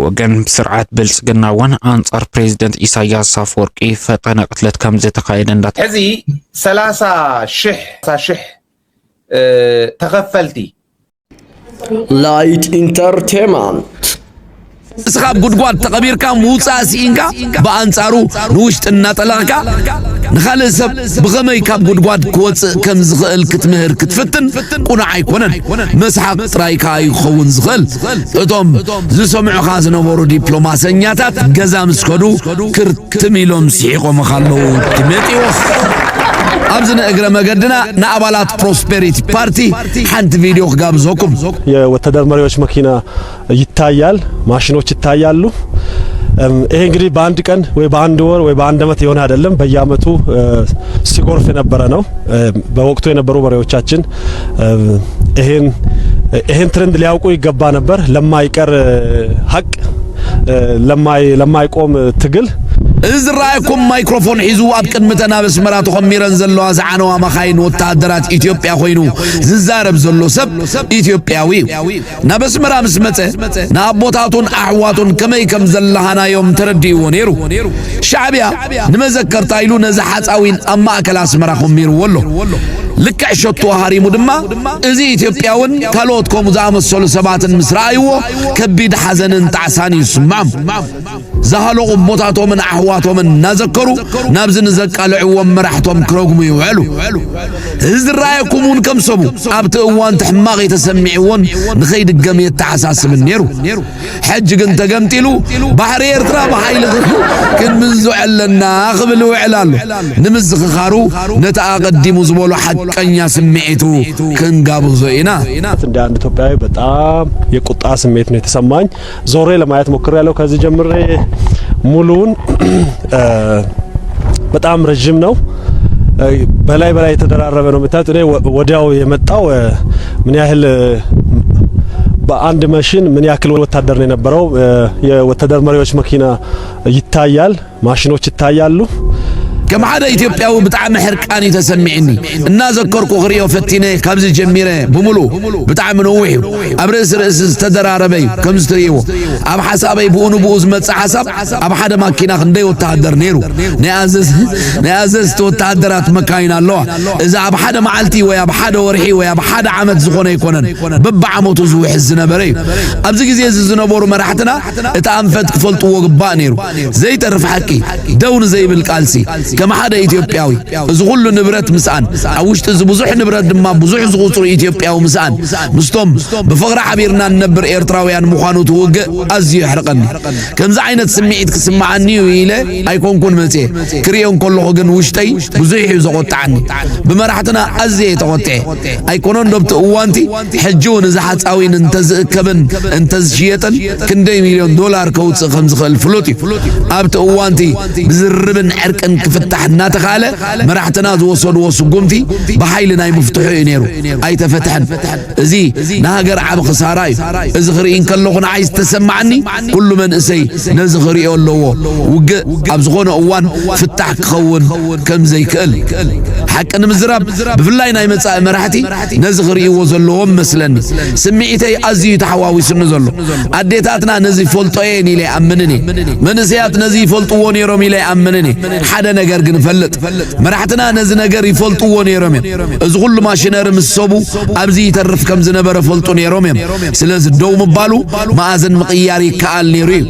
ወገን በስርዓት ብልጽግናውን አንጻር ፕሬዝዳንት ኢሳያስ አፈወርቂ ፈጠነ ቅትለት ከምዘ ተካሄደ እንዳት እዚ 30,000 ተከፈልቲ ላይት ኢንተርቴይንመንት እስኻብ ጉድጓድ ተቀቢርካ ሙጻእ ሲኢንካ በአንጻሩ ንውሽጥ እናጠላካ ንኻልእ ሰብ ብኸመይ ካብ ጉድጓድ ክወፅእ ከም ዝኽእል ክትምህር ክትፍትን ቁኑዕ ኣይኮነን መስሓቅ ጥራይካ ይኸውን ዝኽእል እቶም ዝሰምዑኻ ዝነበሩ ዲፕሎማሰኛታት ገዛ ምስ ከዱ ክርትም ኢሎም ሲሒቆም ካለው ዲሜጥዎስ አብዝነ እግረ መገድና ናአባላት ፕሮስፔሪቲ ፓርቲ ሓንቲ ቪዲዮ ጋብዞኩም የወታደር መሪዎች መኪና ይታያል ማሽኖች ይታያሉ ይሄ እንግዲህ በአንድ ቀን ወይ በአንድ ወር ወይ በአንድ አመት የሆነ አይደለም በየአመቱ ሲጎርፍ የነበረ ነው በወቅቱ የነበሩ መሪዎቻችን ይሄን ትሬንድ ሊያውቁ ይገባ ነበር ለማይቀር ሀቅ ለማይቆም ትግል እዝራይኩም ማይክሮፎን ሒዙ ኣብ ቅድምተና በስመራቱ ኸሚረን ዘለዋ ዝዓነዋ መኻይን ወታደራት ኢትዮጵያ ኮይኑ ዝዛረብ ዘሎ ሰብ ኢትዮጵያዊ ና በስመራ ምስ መፀ ንኣቦታቱን ኣሕዋቱን ከመይ ከም ዘለሃናዮም ተረዲእዎ ነይሩ ሻዕብያ ንመዘከርታ ኢሉ ነዚ ሓፃዊን ኣብ ማእከል ኣስመራ ኸሚርዎ ኣሎ ልክዕ ሸቱ ሃሪሙ ድማ እዚ ኢትዮጵያውን ካልኦት ከምኡ ዝኣመሰሉ ሰባትን ምስ ረኣይዎ ከቢድ ሓዘንን ጣዕሳን ይስምዖም زهلوا قبضاتهم من أحواتهم من نذكروا نبزن زكالعوهم مرحتهم كروجم يوعلوا هزرايكمون كم سبوا أبتوان تحماغي تسمعون نخيد الجميع تعساس من نيرو حج كنت قمتلو بحر يرترى بحيل كن من زعل لنا قبل وعلال نمزق خارو نتقدم زبولو حق أن يسمعتو كن قابو زينا عند توباي بتام يقطع سميت نتسمعين زوري لما يتمكر له كذا جمرة ሙሉን በጣም ረጅም ነው በላይ ተደራረበ ነው መታጥ ነው ወዲያው የመጣው ምን ያህል በአንድ ማሽን ምን ያክል ወታደር ነው የነበረው የወታደር መሪዎች መኪና ይታያል ማሽኖች ይታያሉ كم عاد إثيوبيا وبتعم حرقاني تسمعني الناس ذكركوا غريو فتينه كابز جميره بملو بتعم نوحي أبرز رئيس تدراربي كم ستريو أب حسابي بونو بوز متص حساب أب حدا ماكينة خندي وتهدر نيرو نعزز توتهدرات مكاين الله إذا أب حدا معلتي ويا أب حدا ورحي ويا أب حدا عمد زخونه يكونن ببع عموتو زوح الزنبري أبز جزيز الزنبور مرحتنا اتعنفت كفلت وقبا نيرو زي ترف حكي دون زي بالكالسي كما حدا إثيوبياوي زغل نبرت مسان أوشت زبزح نبرت دما بزح زغوصر إثيوبياوي مسان مستم بفقر عبيرنا نبر إيرتراويان مخانو توق أزي حرقني كم زعينة سمعيت كسمعني ويله أيكون كون متي كريون كله غن وشتي بزح زغوت عني بمرحتنا أزي توتي أيكونون دبت أوانتي حجون زحات أوين انتز كبن انتز شيئة كندي $1,000,000 كوت خمس الفلوتي أبت أوانتي بزربن عرقن كفت تحنا تخاله مرحتنا زوصل وسقمتي بحيلنا مفتوح نيرو أي تفتحن زي نهجر عب خساراي زغري إن كلغنا عايز تسمعني كل من أسي نزغري يقول له وج أبزغونه أوان فتح خون كم زي كل حق أنا مزرب بفلاينا يمسا مرحتي نزغري وصل لهم مثلا سمعتي أزي تحواوي سنزله أديتاتنا نزي فولتوين إلى أمنني من سيات نزي فولتووني رمي إلى أمنني حدا نجر نفلت مرحتنا نز نجر يفلطوا نيرمين ازغل ماشينر مسوبو ابزي يترف كم زنبر فلطوا نيرمين سلاز دوم بالو مازن مقياري كال نيري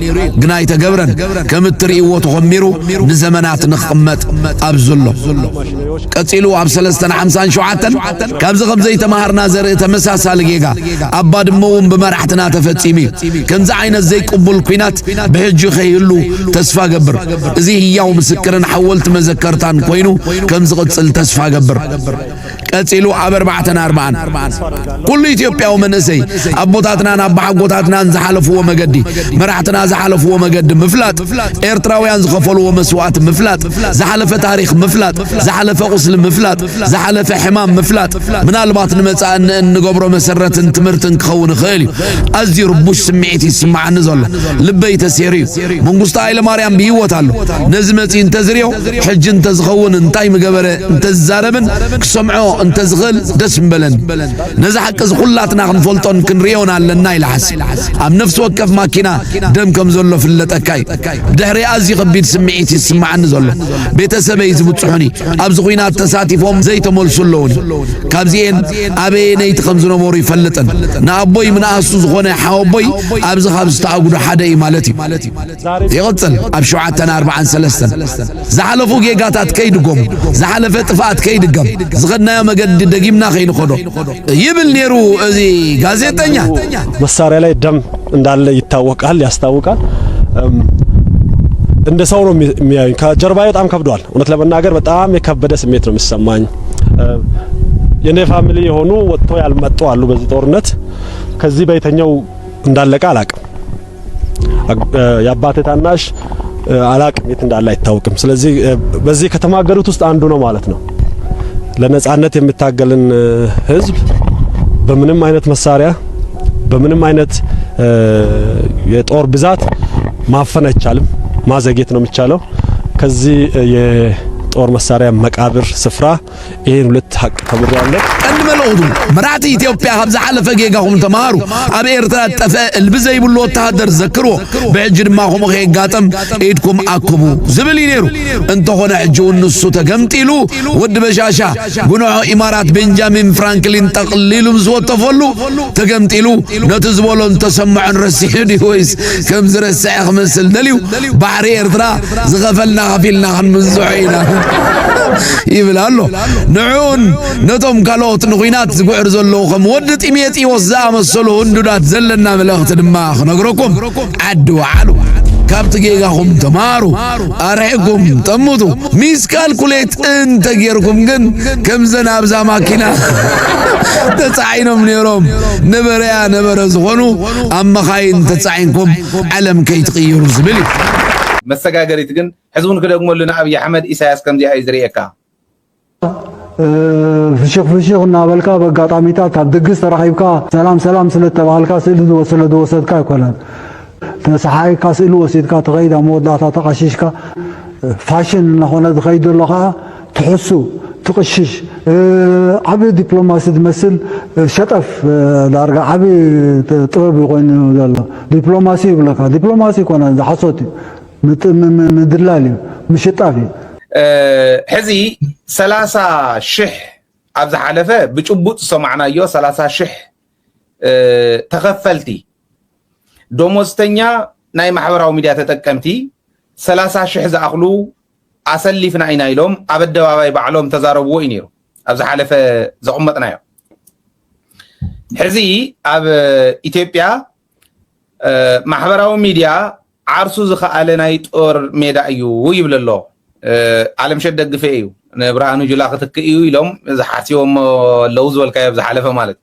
غناي تجبرن كم تريو تخميرو بزمانات نخمت ابزلو قتيلو اب 350 شعاتن كابز خمزي تمهرنا زر تمساسال جيغا ابا دموم بمرحتنا تفصيمي كم زعينا زي قبول كينات بهج خيلو تسفا جبر زي هياو مسكرن حولت مذكرتان كوينو كم زغتصل تسفا جبر قتيلو عبر بعتنا 40 كل إثيوبيا ومن أسي أبوتاتنا نبع أبوتاتنا نزحلفوا ومجدي مرحتنا زحلفوا ومجد مفلات إيرتراويان زغفلوا ومسوات مفلات زحلف تاريخ مفلات زحلف غسل مفلات زحلف حمام مفلات من الباط نمسا نقبر مسرة تمرتن كخون خيلي أزي ربوش سمعتي سمع نزل لبيت سيري من قصة إلى مريم بيوتالو نزمتي انتزريو حج انت زخون انتاي مقبره انت الزاربن كسمعو انت زغل دسم بلن نزحق زخلاتنا نفلطون كنريون علنا يلحس ام نفس وقف ماكينه دم كم زلو في اللتكاي دحري ازي خبيد سمعيتي سمعن زلو بيتسبي زبصحني ابز خوينات تساتيفهم زي تملسلون كابزين ابي نيت خمزنا مور يفلطن نابوي من اسو زخونه حاوبوي ابز خبز تعقد حداي مالتي يغطل اب 743 زحلفو جيغاتات كيدغم زحلف طفات كيدغم زغنا مقد دقيمنا خين خدو يبل نيرو ازي غازيتኛ መሳሪያ ላይ ደም እንዳለ ይታወቃል ያስታውቃል እንደ ሰው ነው የሚያዩኝ ከጀርባዬ በጣም ከብዷል እውነት ለመናገር በጣም የከበደ ስሜት ነው የሚሰማኝ የኔ ፋሚሊ የሆኑ ወጥቶ ያልመጡ አሉ በዚህ ጦርነት ከዚህ በየተኛው እንዳለቀ አላቅም ያባቴ ታናሽ አላቅም የት እንዳለ አይታወቅም ስለዚህ በዚህ ከተማገሩት ውስጥ አንዱ ነው ማለት ነው ለነጻነት የሚታገልን ህዝብ በምንም አይነት መሳሪያ በምንም አይነት የጦር ብዛት ማፈን አይቻልም ማዘግየት ነው የሚቻለው ከዚህ የጦር መሳሪያ መቃብር ስፍራ ይሄን ሁለት ሀቅ ተብሯል እንመለውዱ መራቲ ኢትዮጵያ ሀብዛ አለፈ ጌጋሁም ተማሩ አብ ኤርትራ ጠፈ البزي ብሎ ወታደር ዘክሮ በእጅድ ማሁም ኸጋጠም ኤድኩም አኩቡ ዝብል ይኔሩ እንተ ሆነ እጁን ንሱ ተገምጢሉ ወድ በሻሻ ጉኖ ኢማራት ቤንጃሚን ፍራንክሊን ተቅሊሉም ዝወተፈሉ ተገምጢሉ ነትዝቦሎን ተሰማዑን ረሲድ ይወይስ ከም ዝረሰዕ خمسል ደልዩ ባህሪ ኤርትራ ዝገፈልና ኸፊልና خنزعينا ይብላሉ ንዑን ነቶም ካሎት ንኹይናት ዝጉዕር ዘለው ከም ወድ ጢሜጢ ወዛ መስሉ እንዱዳት ዘለና መልእኽት ድማ ክነግረኩም ዓዲ ወዓሉ ካብቲ ጌጋኹም ተማሩ አርሕኩም ጠሙቱ ሚስ ካልኩሌት እንተ ጌርኩም ግን ከም ዘናብዛ ማኪና ተጻዒኖም ነይሮም ነበረያ ነበረ ዝኾኑ አመኻይን ተጻዒንኩም ዓለም ከይትቕይሩ ዝብል መሰጋገሪት ግን ህዝቡን ከደግሞልና አብይ አህመድ ኢሳያስ ከምዚ አይዝሪየካ ፍሽክ እናበልካ በጋጣሚታት ኣብ ድግስ ተራኺብካ ሰላም ስለተባልካ ስእሊ ወሰድካ ይኮነን ተሰሓይካ ስእሊ ወሲድካ ተኸይዳ መወዳእታ ተቐሽሽካ ፋሽን እናኾነ ዝኸይድ ዘሎ ከዓ ትሕሱ ትቕሽሽ ዓብ ዲፕሎማሲ ዝመስል ሸጠፍ ዳርጋ ዓብ ጥበብ ይኮይኑ ዘሎ ዲፕሎማሲ ይብለካ ዲፕሎማሲ ይኮነን ዝሓሶት ምድላል ምሽጣፍ ሕዚ 30,000 ኣብ ዝሓለፈ ብጭቡጥ ሰማዕናዮ 30,000 ተኸፈልቲ ደሞዝተኛ ናይ ማሕበራዊ ሚድያ ተጠቀምቲ 30,000 ዝኣኽሉ ኣሰሊፍና ኢና ኢሎም ኣብ ኣደባባይ ባዕሎም ተዛረብዎ እዩ ነይሩ ኣብ ዝሓለፈ ዘቕመጥናዮ ሕዚ ኣብ ኢትዮጵያ ማሕበራዊ ሚድያ ዓርሱ ዝኸኣለ ናይ ጦር ሜዳ እዩ ይብል ኣሎ ዓለምሸት ደግፈ እዩ ንብርሃኑ ጁላ ክትክእ እዩ ኢሎም ዝሓስቦም ኣለው ዝበልካዮ ዝሓለፈ ማለት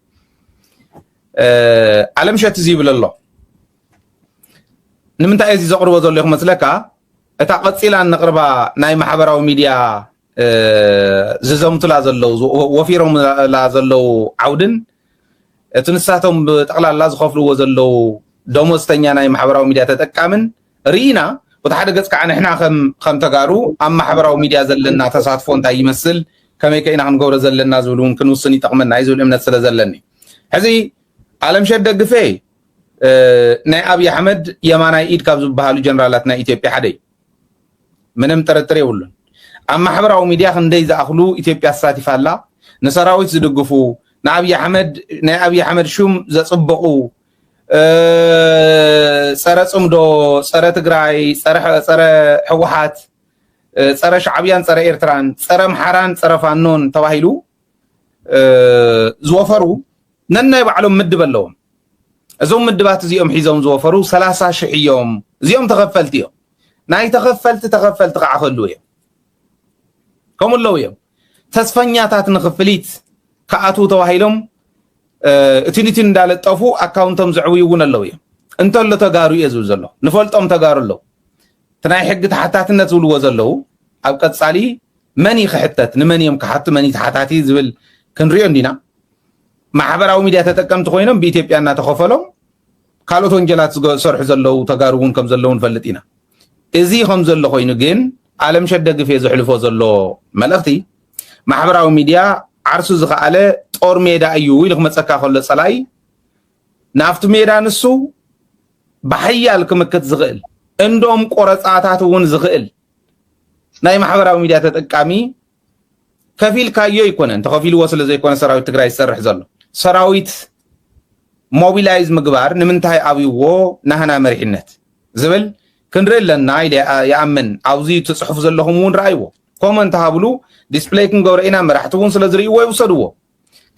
ዓለምሸት እዚ ይብል ኣሎ ንምንታይ እዚ ዘቕርቦ ዘሎ ይኹም መስለካ እታ ቀፂላ ንቕርባ ናይ ማሕበራዊ ሚድያ ዝዘምቱላ ዘለው ወፊሮምላ ዘለው ዓውድን እቲ ንሳቶም ብጠቕላላ ዝኸፍልዎ ዘለው ደሞዝተኛ ናይ ማሕበራዊ ሚድያ ተጠቃምን ርኢና ወተሓደ ገጽ ከዓ ንሕና ከም ተጋሩ ኣብ ማሕበራዊ ሚድያ ዘለና ተሳትፎ እንታይ ይመስል ከመይ ከኢና ክንገብሮ ዘለና ዝብል እውን ክንውስን ይጠቕመና እዩ ዝብል እምነት ስለ ዘለኒ ሕዚ ዓለምሸት ደግፌ ናይ ኣብይ ኣሕመድ የማናይ ኢድ ካብ ዝበሃሉ ጀነራላት ናይ ኢትዮጵያ ሓደ ምንም ጥርጥር የብሉን ኣብ ማሕበራዊ ሚድያ ክንደይ ዝኣኽሉ ኢትዮጵያ ተሳቲፋላ ንሰራዊት ዝድግፉ ናይ ኣብይ ኣሕመድ ሹም ዘፅበቑ ፀረ ጽምዶ ፀረ ትግራይ ፀረ ሕወሓት ፀረ ሻዕብያን ፀረ ኤርትራን ፀረ ምሓራን ፀረ ፋኖን ተባሂሉ ዝወፈሩ ነናይ ባዕሎም ምድብ ኣለዎም እዞም ምድባት እዚኦም ሒዞም ዝወፈሩ 30,000 እዮም እዚኦም ተኸፈልቲ እዮም ናይ ተኸፈልቲ ከዓ ከሉ እዮም ከምኡ ኣለው እዮም ተስፈኛታት ንኽፍሊት ከኣቱ ተባሂሎም እቲኒቲ እንዳለጠፉ አካውንቶም ዝዕውዩ እውን ኣለው እዮም እንተሎ ተጋሩ እዩ ዝብል ዘሎ ንፈልጦም ተጋሩ ኣለው እቲ ናይ ሕጊ ተሓታትነት ዝብልዎ ዘለው ኣብ ቀጻሊ መን ይክሕተት ንመን እዮም ክሓቱ መን ተሓታቲ ዝብል ክንሪኦ እንዲና ማሕበራዊ ሚድያ ተጠቀምቲ ኮይኖም ብኢትዮጵያ እናተኸፈሎም ካልኦት ወንጀላት ዝሰርሑ ዘለው ተጋሩ እውን ከም ዘለው ንፈልጥ ኢና እዚ ከም ዘሎ ኮይኑ ግን ዓለምሸት ደግፌ ዘሕልፎ ዘሎ መልእኽቲ ማሕበራዊ ሚድያ ዓርሱ ዝኸኣለ ጦር ሜዳ እዩ ኢሉ ክመፀካ ከሎ ፀላይ ናፍቲ ሜዳ ንሱ ብሓያል ክምክት ዝኽእል እንዶም ቆረፃታት እውን ዝኽእል ናይ ማሕበራዊ ሚድያ ተጠቃሚ ከፊልካዮ ይኮነን ተኸፊልዎ ስለ ዘይኮነ ሰራዊት ትግራይ ዝሰርሕ ዘሎ ሰራዊት ሞቢላይዝ ምግባር ንምንታይ ኣብይዎ ናህና መሪሕነት ዝብል ክንርኢ ኣለና ይኣምን ኣብዚ ትፅሑፍ ዘለኹም እውን ረኣይዎ ኮመንት ሃብሉ ዲስፕሌይ ክንገብሮ ኢና መራሕቲ እውን ስለ ዝርእይዎ ይውሰድዎ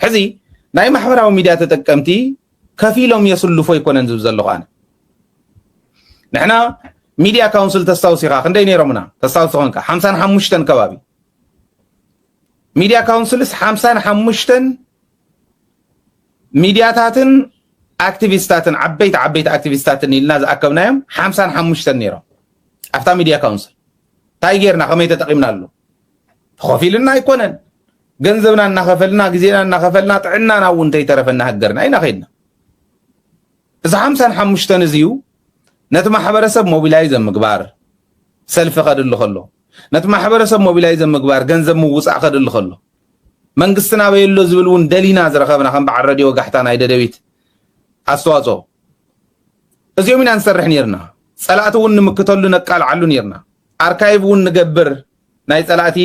ሕዚ ናይ ማሕበራዊ ሚድያ ተጠቀምቲ ከፊሎም የስልፎ ይኮነን ዝብል ዘለኹ ኣነ ንሕና ሚድያ ካውንስል ተስታውሲኻ ክንደይ ነይሮምና ተስታውሲ ኮንካ 55 ከባቢ ሚድያ ካውንስልስ 55 ሚድያታትን አክቲቪስታትን ዓበይቲ አክቲቪስታትን ኢልና ዝኣከብናዮም 55 ነይሮም ኣፍታ ሚድያ ካውንስል ታይ ጌርና ከመይ ተጠቂምና ኣሎ ተኸፊልና ኣይኮነን ገንዘብና እናኸፈልና ግዜና እናኸፈልና ጥዕናና እውን ተይተረፈና ሃገርና ኢና ኸይድና እዚ 55 እዚዩ ነቲ ማሕበረሰብ ሞቢላይዝ ምግባር ሰልፊ ኸድሉ ከሎ ነቲ ማሕበረሰብ ሞቢላይዝ ምግባር ገንዘብ ምውፃእ ኸድሉ ከሎ መንግስትና በየሎ ዝብል እውን ደሊና ዝረኸብና ከም በዓል ሬድዮ ጋሕታ ናይ ደደቢት ኣስተዋፅኦ እዚኦም ኢና ንሰርሕ ነርና ፀላእቲ እውን ንምክተሉ ነቃልዓሉ ነርና ኣርካይቭ እውን ንገብር ናይ ፀላእቲ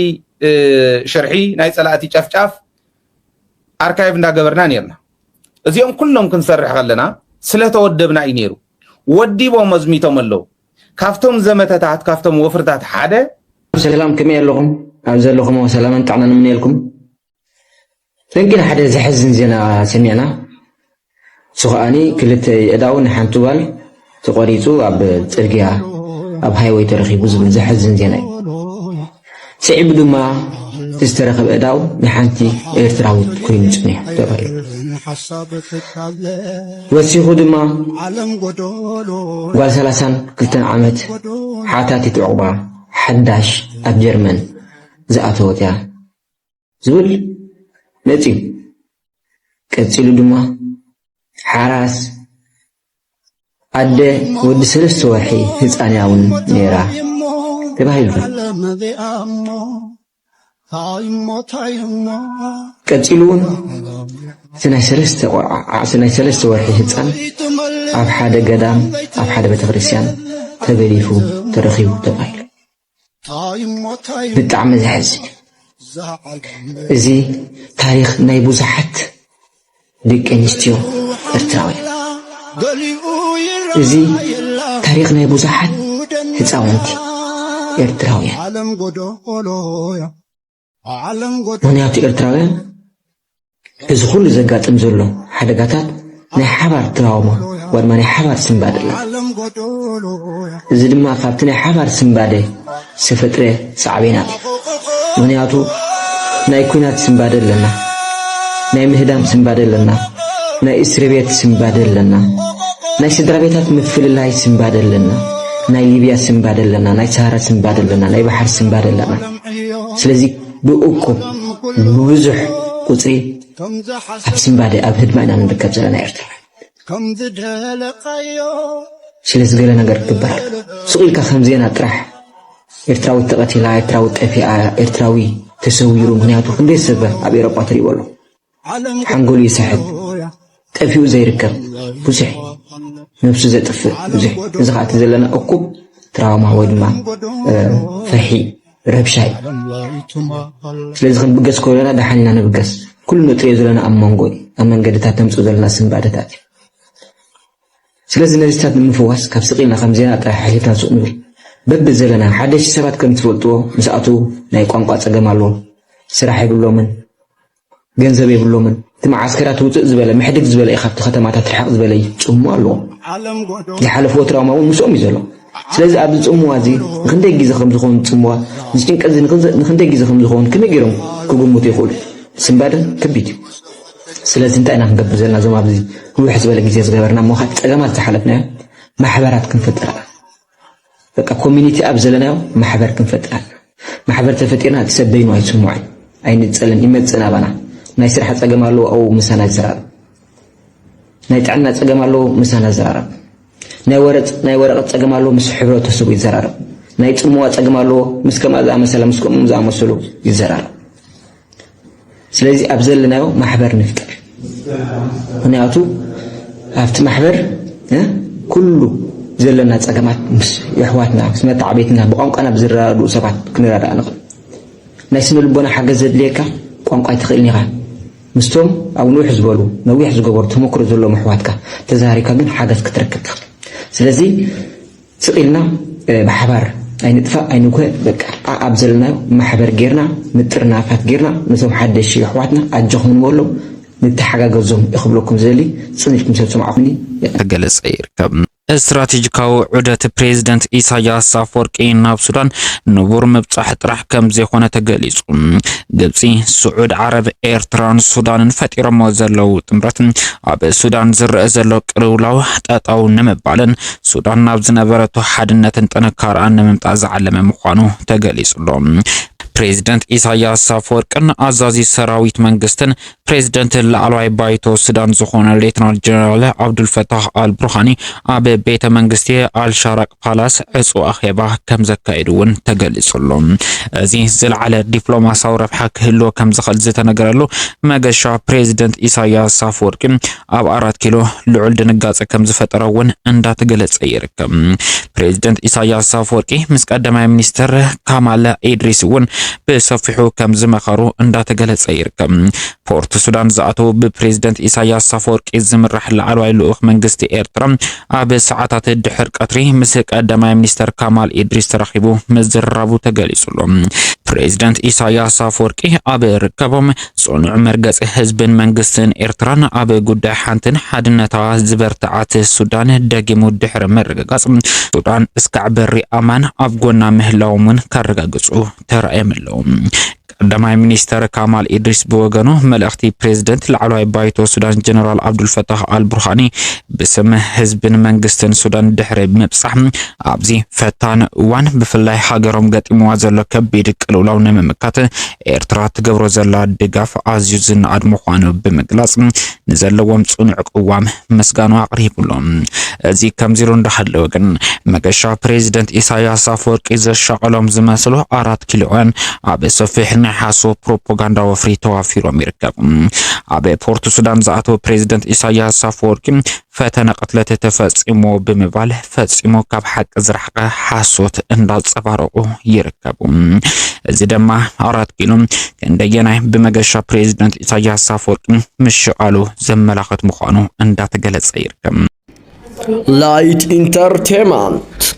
ሽርሒ ናይ ፀላእቲ ጨፍጫፍ ኣርካይቭ እንዳገበርና ነርና እዚኦም ኩሎም ክንሰርሕ ከለና ስለተወደብና እዩ ነይሩ ወዲቦም መዝሚቶም ኣለዉ ካብቶም ዘመተታት ካብቶም ወፍርታት ሓደ ሰላም ከመይ ኣለኹም ኣብ ዘለኹም ሰላምን ጥዕናን ምንኤልኩም ለንግን ሓደ ዝሕዝን ዜና ሰሚዕና ስኻኒ ክልተ እዳው ንሓንቲ ጓል ተቆሪፁ ኣብ ፅርግያ ኣብ ሃይዌይ ተረኺቡ ዝብል ዝሕዝን ዜና እዩ ስዒቡ ድማ ዝተረኸበ እዳው ንሓንቲ ኤርትራዊት ኮይኑ ፅኒሑ ተባሂሉ ወሲኹ ድማ ጓል 32 ዓመት ሓታቲት ዕቑባ ሓዳሽ ኣብ ጀርመን ዝኣተወት እያ ዝብል ነፂብ ቀፂሉ ድማ ሓራስ ኣደ ወዲ 3 ወርሒ ህፃን እውን ነይራ ተባሂሉ ቀፂሉ እውን ስናይ 3 ወርሒ ህፃን ኣብ ሓደ ገዳም ኣብ ሓደ ቤተክርስትያን ተገሊፉ ተረኺቡ ተባሂሉ ብጣዕሚ ዘሕዝን እዚ ታሪክ ናይ ብዙሓት ደቂ ኣንስትዮ ኤርትራውያን እዚ ታሪክ ናይ ብዙሓት ህፃውንቲ ኤርትራውያን ምክንያቱ ኤርትራውያን እዚ ኩሉ ዘጋጥም ዘሎ ሓደጋታት ናይ ሓባር ትራውማ ወይ ድማ ናይ ሓባር ስምባደ እዚ ድማ ካብቲ ናይ ሓባር ስምባደ ዝተፈጥረ ሳዕቤናት ምክንያቱ ናይ ኩናት ስምባደ ኣለና ናይ ምህዳም ስምባደ ኣለና ናይ እስር ቤት ስምባደ ኣለና ናይ ስድራ ቤታት ምፍልላይ ስምባደ ኣለና ናይ ሊብያ ስምባደ ኣለና ናይ ሳሃራ ስምባደ ኣለና ናይ ባሕር ስምባደ ኣለና ስለዚ ብእኩብ ብዙሕ ቁፅሪ ኣብ ስምባደ ኣብ ህድማ ኢና ንርከብ ዘለና ኤርትራ ስለዚ ገለ ነገር ክግበር ኣሎ ስቑኢልካ ከም ዜና ጥራሕ ኤርትራዊት ተቐቲላ ኤርትራዊት ጠፊኣ ኤርትራዊ ተሰዊሩ ምክንያቱ ክንደይ ሰብ ኣብ ኤሮጳ ትሪእዎ ኣሎ ሓንጎሉ ይስሕብ ጠፊኡ ዘይርከብ ብዙሕ ነብሱ ዘጥፍእ ብዙሕ እዚ ከዓ እቲ ዘለና እኩብ ትራውማ ወይ ድማ ፍርሒ ረብሻ እዩ ስለዚ ክንብገስ ከለና ዳሓኒና ንብገስ ኩሉ ንጥሪኦ ዘለና ኣብ መንጎ ኣብ መንገድታት ተምፅኡ ዘለና ስምባደታት እዩ ስለዚ ነዚታት ንምፍዋስ ካብ ስቂልና ከም ዜና ጥራሕ ሓሊፍና ሱቕ ንብል በቢ ዘለና ሓደሽቲ ሰባት ከም ትፈልጥዎ ምስኣቱ ናይ ቋንቋ ፀገም ኣለዎ ስራሕ የብሎምን ገንዘብ የብሎምን እቲ ማዓስከራት ውፅእ ዝበለ ምሕድግ ዝበለ እዩ ካብቲ ከተማታት ርሓቕ ዝበለ ፅሙዋ ኣለዎ ዝሓለፍዎ ትራውማ እውን ምስኦም እዩ ዘሎ ስለዚ ኣብዚ ፅሙዋ እዚ ንክንደይ ግዜ ከም ዝኸውን ፅሙዋ ዝጭንቀት እዚ ንክንደይ ግዜ ከም ዝኸውን ከመይ ገይሮም ክግምቱ ይኽእሉ ስምባደ ከቢድ እዩ ስለዚ እንታይ ኢና ክንገብር ዘለና እዞም ኣብዚ ውሕ ዝበለ ግዜ ዝገበርና ሞኻት ፀገማት ዝሓለፍናዮ ማሕበራት ክንፈጥር በቃ ኮሚኒቲ ኣብ ዘለናዮ ማሕበር ክንፈጥር ማሕበር ተፈጢርና እቲ ሰብ በይኑ ኣይስሙዕን ኣይንፀልን ይመፅን ኣባና ናይ ስራሕ ፀገም ኣለዎ ኣብኡ ምሳና ይዘራረብ ናይ ጥዕና ፀገም ኣለዎ ምሳና ይዘራረብ ናይ ወረቐት ፀገም ኣለዎ ምስ ሕብረተሰቡ ይዘራረብ ናይ ፅሙዋ ፀገም ኣለዎ ምስ ከምኣ ዝኣመሰለ ምስ ከምኡ ዝኣመሰሉ ይዘራረብ ስለዚህ ኣብዘለናዮ ማሕበር ንፍጠር ምክንያቱ ኣብቲ ማሕበር ኩሉ ዘለና ፀገማት ምስ ኣሕዋትና ምስ መተዓበይትና ብቋንቋና ብዝረዳድኡ ሰባት ክንረዳእ ንኽእል ናይ ስነ ልቦና ሓገዝ ዘድልየካ ቋንቋ ይትኽእልኒ ኢኻ ምስቶም ኣብ ንውሕ ዝበሉ ነዊሕ ዝገበሩ ተመክሮ ዘለዎም ኣሕዋትካ ተዛሪብካ ግን ሓገዝ ክትረክብ ትኽእል ስለዚ ስቂልና ብሓባር ኣይንጥፋእ ኣይንጉህ በቃ ኣብ ዘለናዮ ማሕበር ጌርና ምጥርናፋት ጌርና ነቶም ሓደሽ ኣሕዋትና ኣጀኹም ንበሎም ንተሓጋገዞም ይኽብለኩም ዘሊ ፅኒትኩም ሰብ ሰማዕኹኒ ተገለጸ ይርከብ استراتيجيكاو عدة بريزيدنت إساياس أفورقي ناب سودان نبور مبصح طرح كم زيخونه تغليص ግብፂ سعود عرب ኤርትራን ሱዳንን ፈጢሮሞ ዘለው ጥምረት ኣብ ሱዳን ዝረአ ዘሎ ቅርውላው ጣጣው ንምባልን ሱዳን ናብ ዝነበረቱ ሓድነትን ጥንካረን ንምምጣእ ዝዓለመ ምዃኑ ተገሊጹሎም ፕሬዝዳንት ኢሳያስ አፈወርቅን አዛዚ ሰራዊት መንግስትን ፕሬዝዳንት ላዕለዋይ ባይቶ ሱዳን ዝኾነ ሌተናል ጀነራል አብዱልፈታህ አልቡርሃኒ ኣብ ቤተ መንግስት አልሻራቅ ፓላስ ዕፁ አኼባ ከም ዘካይዱን ተገሊጹሎም እዚ ዝለዓለ ዲፕሎማሲያዊ ረብሓ ክህልዎ ከም ዝኽእል ዝተነገረሉ መገሻ ፕሬዝዳንት ኢሳያስ አፈወርቂ ኣብ 4 ኪሎ ልዑል ድንጋጼ ከም ዝፈጠረውን እንዳተገለጸ ይርከብ ፕሬዝዳንት ኢሳያስ አፈወርቂ ምስ ቀዳማይ ሚኒስትር ካማል ኢድሪስ ውን በሰፊሑ ከም ዝመኸሩ እንዳተገለጸ ይርከብ ፖርት ሱዳን ዘአቶ በፕሬዝዳንት ኢሳያስ አፈወርቂ ዝምራሕ ላዕለዋይ ልኡኽ መንግስቲ ኤርትራ ኣብ ሰዓታት ድሕር ቀትሪ ምስ ቀዳማይ ሚኒስትር ካማል ኢድሪስ ተራኺቡ መዘራቡ ተገሊጹሎም ፕሬዝዳንት ኢሳያስ አፈወርቂ ኣብ ርከቦም ጽኑዕ መርገጽ ህዝብን መንግስትን ኤርትራን ኣብ ጉዳይ ሓንትን ሓድነታ ዝበርታዓት ሱዳን ደጊሙ ድሕር መረጋጋጽ ሱዳን እስካዕ በሪ ኣማን ኣብ ጎና ምህላውን ካረጋግጹ ተራእየምሎም ቀዳማይ ሚኒስትር ካማል ኢድሪስ በወገኑ መልእኽቲ ፕሬዝዳንት ላዕለዋይ ባይቶ ሱዳን ጀነራል አብዱልፈታህ አልቡርሃኒ በስም ህዝብን መንግስትን ሱዳን ድሕሪ ምብጻሕ ኣብዚ ፈታን እዋን ብፍላይ ሃገሮም ገጢምዋ ዘሎ ከቢድ ቅልውላው ንምምካት ኤርትራ ትገብሮ ዘላ ድጋፍ ኣዝዩ ዝነኣድ ምዃኑ ብምግላጽ ንዘለዎም ጽኑዕ ቅዋም መስጋኑ ኣቕሪቡሎም እዚ ከምዚሩ እንዳሃለወ ግን መገሻ ፕሬዝዳንት ኢሳያስ አፈወርቂ ዘሻቀሎም ዝመስሉ 4 ኪሎን ኣብ ሰፊሕ ሓሶ ፕሮፓጋንዳ ወፍሪ ተዋፊሮም ይርከቡ ኣብ ፖርት ሱዳን ዘአቶ ፕሬዝዳንት ኢሳያስ አፈወርቂ ፈተና ቅትለት ተፈጽሞ ብምባል ፈጽሞ ካብ ሓቂ ዝረሓቀ ሓሶት እንዳጸባረቁ ይርከቡ እዚ ድማ 4 ኪሎ እንደየናይ ብመገሻ ፕሬዝዳንት ኢሳያስ አፈወርቂ ምሽቃሉ ዘመላኽት ምዃኑ እንዳተገለጸ ይርከብ ላይት ኢንተርቴይንመንት